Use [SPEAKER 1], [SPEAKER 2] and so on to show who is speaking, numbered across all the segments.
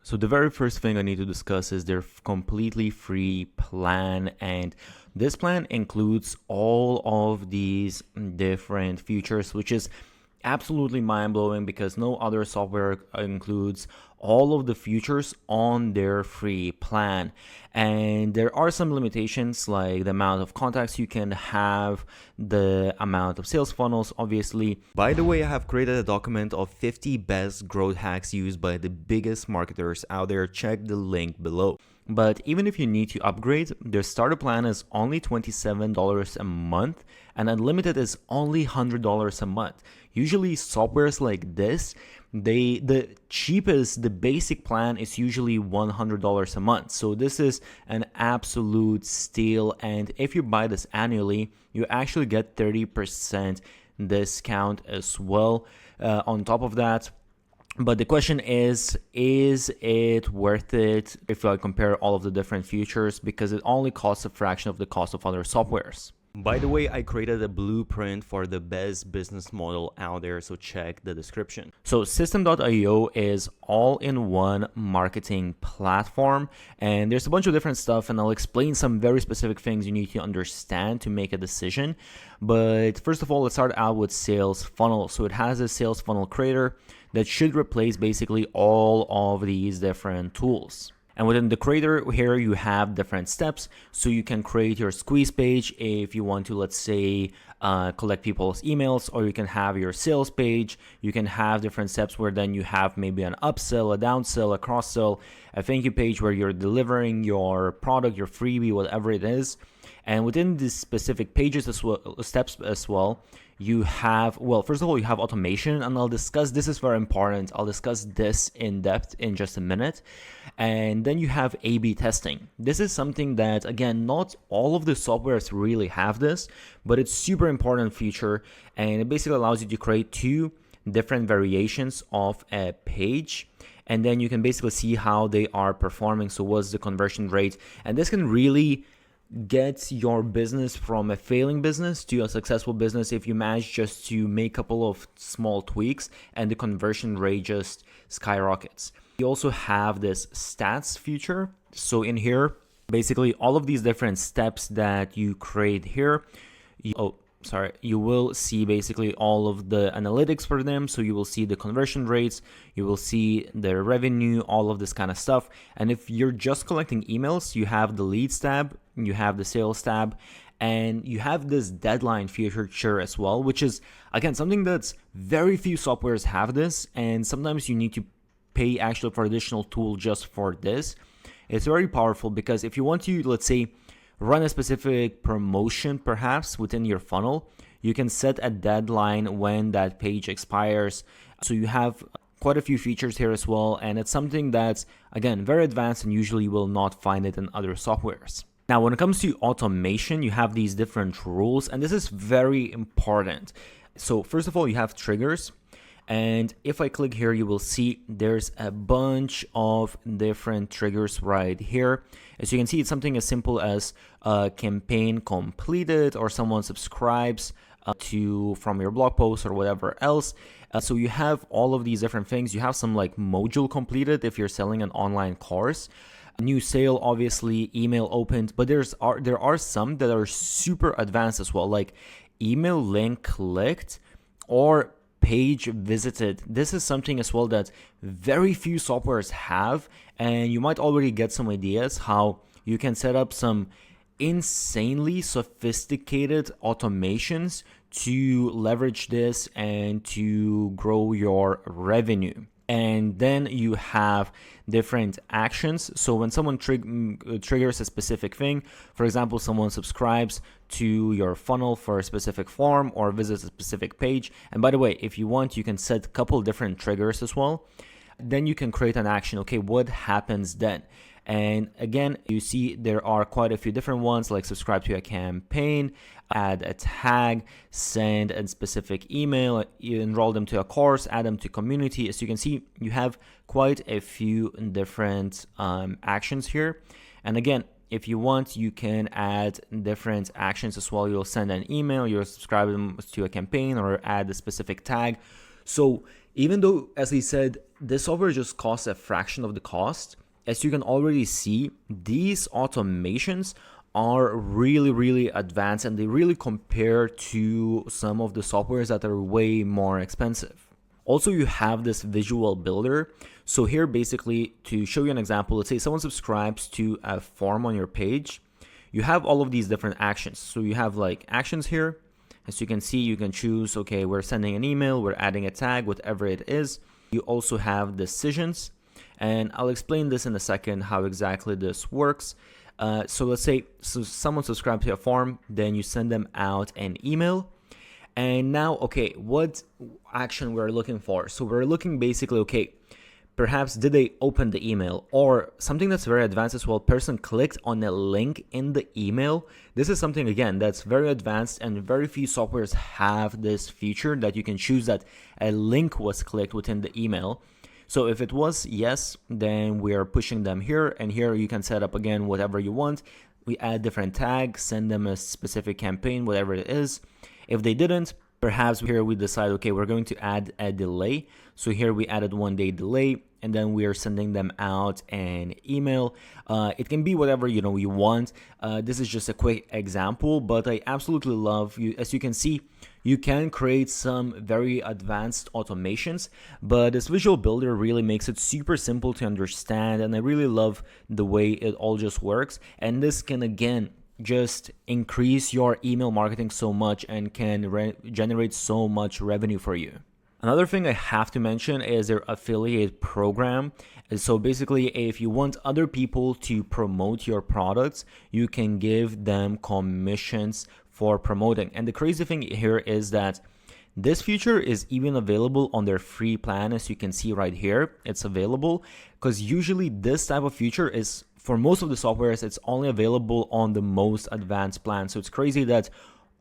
[SPEAKER 1] So the very first thing I need to discuss is their completely free plan, and this plan includes all of these different features, which is absolutely mind-blowing because no other software includes all of the features on their free plan. And there are some limitations like the amount of contacts you can have, the amount of sales funnels, obviously. By the way, I have created a document of 50 best growth hacks used by the biggest marketers out there. Check the link below. But even if you need to upgrade, their starter plan is only $27 a month and unlimited is only $100 a month. Usually softwares like this, the cheapest, the basic plan is usually $100 a month. So this is an absolute steal, and if you buy this annually, you actually get 30% discount as well on top of that. But the question is it worth it if I compare all of the different features, because it only costs a fraction of the cost of other softwares. By the way, I created a blueprint for the best business model out there, so check the description. So Systeme.io is all-in-one marketing platform, and there's a bunch of different stuff, and I'll explain some very specific things you need to understand to make a decision. But first of all, let's start out with Sales Funnel. So it has a Sales Funnel Creator that should replace basically all of these different tools. And within the creator here, you have different steps. So you can create your squeeze page if you want to, let's say, collect people's emails, or you can have your sales page. You can have different steps where then you have maybe an upsell, a downsell, a cross sell, a thank you page where you're delivering your product, your freebie, whatever it is. And within these specific pages as well, steps as well, you have, well, first of all, you have automation, and I'll discuss, this is very important. I'll discuss this in depth in just a minute. And then you have A/B testing. This is something that, again, not all of the softwares really have this, but it's super important feature. And it basically allows you to create two different variations of a page. And then you can basically see how they are performing. So what's the conversion rate? And this can really get your business from a failing business to a successful business if you manage just to make a couple of small tweaks and the conversion rate just skyrockets. You also have this stats feature. So in here, basically all of these different steps that you create here, you will see basically all of the analytics for them. So you will see the conversion rates, you will see the revenue, all of this kind of stuff. And if you're just collecting emails, you have the leads tab, you have the sales tab, and you have this deadline feature as well, which is, again, something that's very few softwares have this. And sometimes you need to pay actually for additional tool just for this. It's very powerful because if you want to, let's say, run a specific promotion perhaps within your funnel, you can set a deadline when that page expires. So you have quite a few features here as well, and it's something that's, again, very advanced and usually you will not find it in other softwares. Now, when it comes to automation, you have these different rules, and this is very important. So first of all, you have triggers. And if I click here, you will see there's a bunch of different triggers right here. As you can see, it's something as simple as a campaign completed, or someone subscribes from your blog post or whatever else. So you have all of these different things. You have some like module completed if you're selling an online course. New sale, obviously, email opened, but there are some that are super advanced as well, like email link clicked or page visited. This is something as well that very few softwares have, and you might already get some ideas how you can set up some insanely sophisticated automations to leverage this and to grow your revenue. And then you have different actions. So when someone triggers a specific thing, for example, someone subscribes to your funnel for a specific form or visits a specific page. And by the way, if you want, you can set a couple different triggers as well. Then you can create an action. Okay, what happens then? And again, you see there are quite a few different ones, like subscribe to a campaign, add a tag, send a specific email, enroll them to a course, add them to community. As you can see, you have quite a few different actions here. And again, if you want, you can add different actions as well. You'll send an email, you'll subscribe them to a campaign, or add a specific tag. So even though, as I said, this software just costs a fraction of the cost, as you can already see, these automations are really, really advanced, and they really compare to some of the softwares that are way more expensive. Also, you have this visual builder. So here, basically, to show you an example, let's say someone subscribes to a form on your page. You have all of these different actions. So you have like actions here. As you can see, you can choose, okay, we're sending an email, we're adding a tag, whatever it is. You also have decisions, and I'll explain this in a second, how exactly this works. So let's say someone subscribes to a form, then you send them out an email. And now, okay, what action we're looking for? So we're looking basically, okay, perhaps did they open the email, or something that's very advanced as well, person clicked on a link in the email. This is something, again, that's very advanced, and very few softwares have this feature that you can choose that a link was clicked within the email. So if it was yes, then we are pushing them here, and here you can set up again whatever you want. We add different tags, send them a specific campaign, whatever it is. If they didn't, perhaps here we decide, okay, we're going to add a delay. So here we added 1 day delay, and then we are sending them out an email. It can be whatever you want. This is just a quick example, but I absolutely love you. As you can see, you can create some very advanced automations, but this visual builder really makes it super simple to understand, and I really love the way it all just works. And this can, again, just increase your email marketing so much and can generate so much revenue for you. Another thing I have to mention is their affiliate program. So basically, if you want other people to promote your products, you can give them commissions for promoting. And the crazy thing here is that this feature is even available on their free plan. As you can see right here, it's available, because usually this type of feature is, for most of the softwares, it's only available on the most advanced plan. So it's crazy that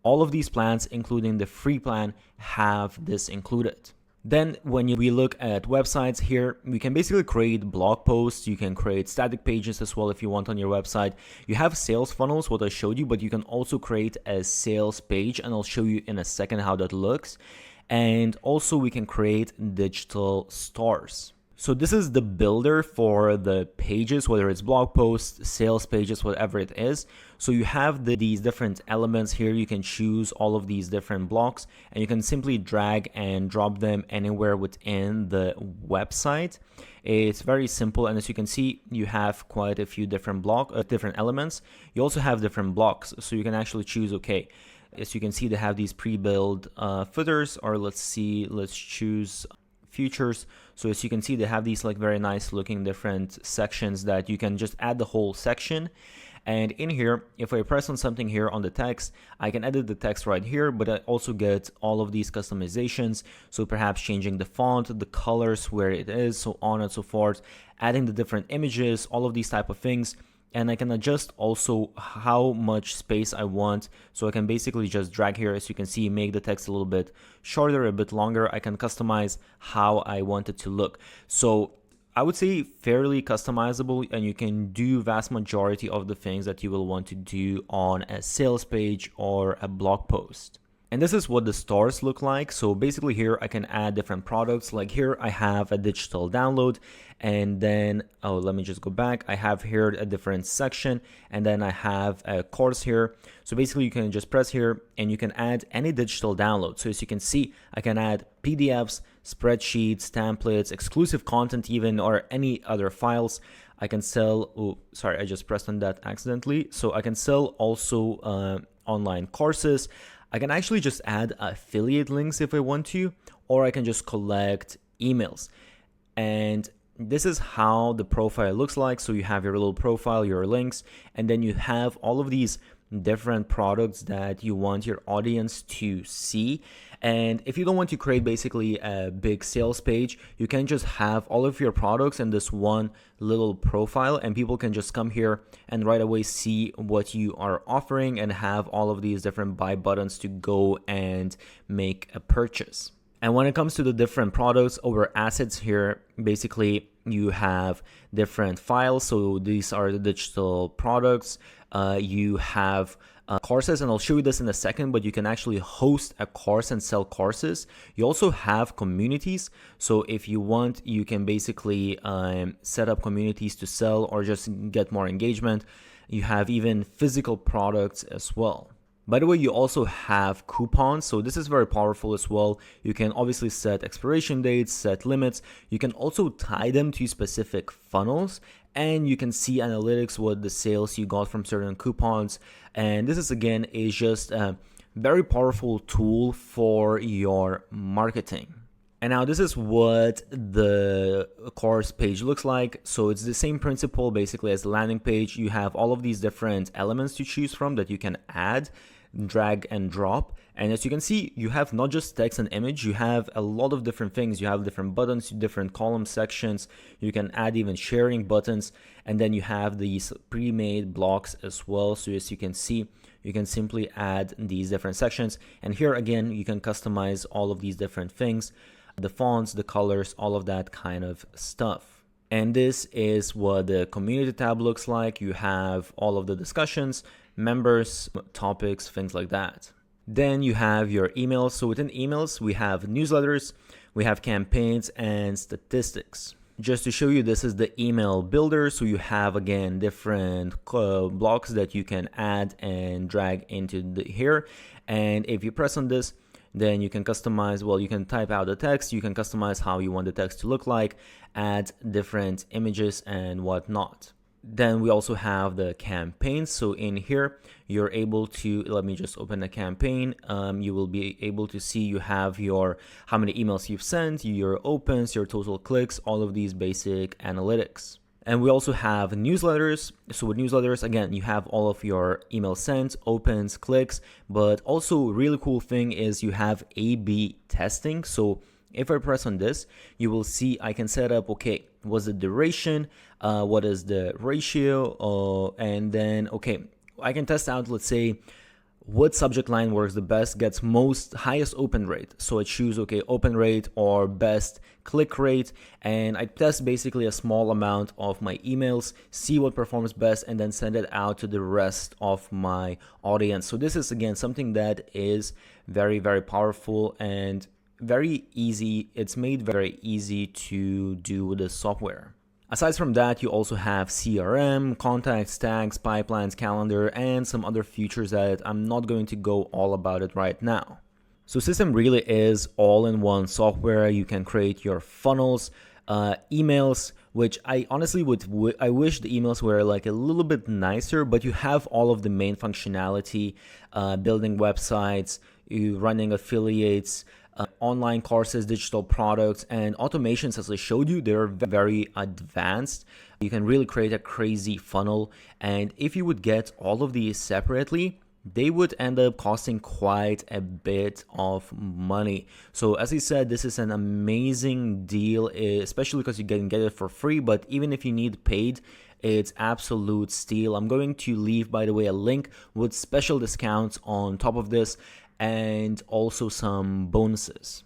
[SPEAKER 1] all of these plans, including the free plan, have this included. Then when we look at websites here, we can basically create blog posts. You can create static pages as well if you want on your website. You have sales funnels, what I showed you, but you can also create a sales page, and I'll show you in a second how that looks. And also we can create digital stores. So this is the builder for the pages, whether it's blog posts, sales pages, whatever it is. So you have these different elements here. You can choose all of these different blocks, and you can simply drag and drop them anywhere within the website. It's very simple, and as you can see, you have quite a few different different elements. You also have different blocks, so you can actually choose, okay, as you can see, they have these pre-built footers, or let's choose features. So as you can see, they have these like very nice looking different sections that you can just add the whole section. And in here, if I press on something here on the text, I can edit the text right here, but I also get all of these customizations. So perhaps changing the font, the colors, where it is, so on and so forth, adding the different images, all of these type of things. And I can adjust also how much space I want. So I can basically just drag here, as you can see, make the text a little bit shorter, a bit longer. I can customize how I want it to look. So I would say fairly customizable, and you can do vast majority of the things that you will want to do on a sales page or a blog post. And this is what the stores look like. So basically here I can add different products. Like here I have a digital download, and then, oh, let me just go back. I have here a different section, and then I have a course here. So basically you can just press here and you can add any digital download. So as you can see, I can add PDFs, spreadsheets, templates, exclusive content even, or any other files. I can sell, oh, sorry, I just pressed on that accidentally. So I can sell also online courses. I can actually just add affiliate links if I want to, or I can just collect emails. And this is how the profile looks like. So you have your little profile, your links, and then you have all of these different products that you want your audience to see. And if you don't want to create basically a big sales page, you can just have all of your products in this one little profile, and people can just come here and right away see what you are offering and have all of these different buy buttons to go and make a purchase. And when it comes to the different products over assets here, basically you have different files. So these are the digital products. You have courses, and I'll show you this in a second, but you can actually host a course and sell courses. You also have communities. So if you want, you can basically set up communities to sell or just get more engagement. You have even physical products as well. By the way, you also have coupons, so this is very powerful as well. You can obviously set expiration dates, set limits. You can also tie them to specific funnels, and you can see analytics, what the sales you got from certain coupons. And this is just a very powerful tool for your marketing. And now this is what the course page looks like. So it's the same principle basically as the landing page. You have all of these different elements to choose from that you can add, drag and drop. And as you can see, you have not just text and image, you have a lot of different things. You have different buttons, different column sections. You can add even sharing buttons. And then you have these pre-made blocks as well. So as you can see, you can simply add these different sections. And here again, you can customize all of these different things, the fonts, the colors, all of that kind of stuff. And this is what the community tab looks like. You have all of the discussions, members, topics, things like that. Then you have your emails. So within emails, we have newsletters, we have campaigns and statistics. Just to show you, this is the email builder. So you have, again, different blocks that you can add and drag into here. And if you press on this, then you can customize, well, you can type out the text, you can customize how you want the text to look like, add different images and whatnot. Then we also have the campaigns. So in here, you're able to, let me just open a campaign. You will be able to see you have your, how many emails you've sent, your opens, your total clicks, all of these basic analytics. And we also have newsletters. So with newsletters, again, you have all of your email sent, opens, clicks, but also really cool thing is you have A/B testing. So if I press on this, you will see I can set up, okay, what's the duration, what is the ratio, and then, okay, I can test out, let's say, what subject line works the best, gets highest open rate. So I choose, okay, open rate or best click rate, and I test basically a small amount of my emails, see what performs best, and then send it out to the rest of my audience. So this is, again, something that is very, very powerful and very easy. It's made very easy to do with the software. Aside from that, you also have CRM, contacts, tags, pipelines, calendar, and some other features that I'm not going to go all about it right now. So Systeme really is all-in-one software. You can create your funnels, emails, which I honestly I wish the emails were like a little bit nicer, but you have all of the main functionality, building websites, you running affiliates, online courses, digital products, and automations. As I showed you, they're very advanced. You can really create a crazy funnel. And if you would get all of these separately, they would end up costing quite a bit of money. So as I said, this is an amazing deal, especially because you can get it for free. But even if you need paid, it's absolute steal. I'm going to leave, by the way, a link with special discounts on top of this, and also some bonuses.